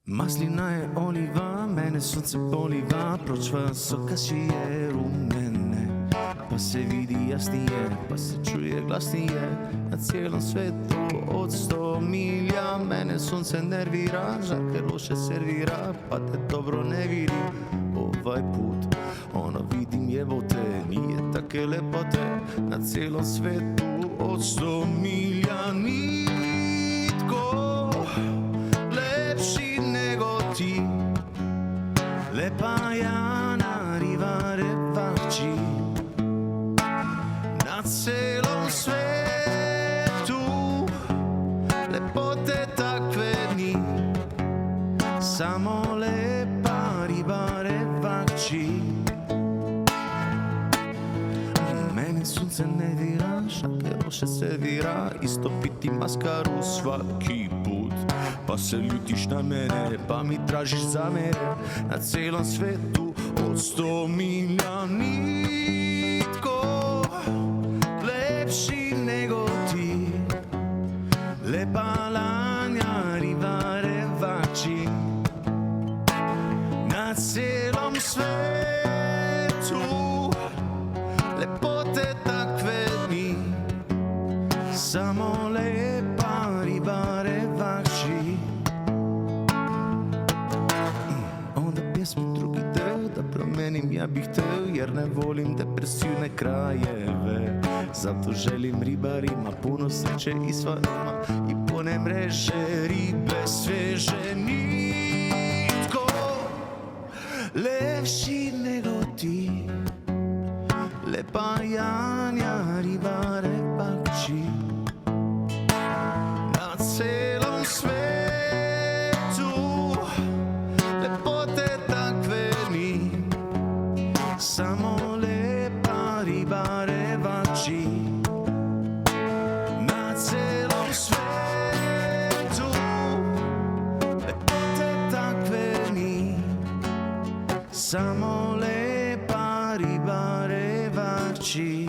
Maslina je oliva, mene sunce poliva, pročva soka sije u mene. Pa se vidi jasnije, pa se čuje glasnije, na cijelom svetu od 100 milja. Mene sunce nervira, žarke loše servira, pa te dobro ne vidi ovaj put. Ono vidim jebote, nije take lepote, na cijelom svetu od 100 milja. Nitko lepši nego ti, lepa Jana Rivarevači. Na celom svetu lepote takve ni, samo lepa Rivarevači. Mene sunce ne dira, šake loše servira, isto piti maskaru svaki put. Pa se ljutiš na mene, pa mi tražiš za mene, na celom svetu od 100 milja. Nitko lepši nego ti, lepa Lanja Rivarevači. Na celom svetu lepote takve ni, samo lepa Rivarevači. Onda pjesme drugi del da promenim ja bih hteo, jer ne volim depresivne krajeve. Zato želim ribarima puno sreće i stvarima, i pune mreže ribe sveže. Nitko lepši nego ti, lepa Janja Rivarevači. Na celom svetu lepote takve ni, samo lepa Rivarevači. Na celom svetu lepote takve ni, samo lepa Rivarevači.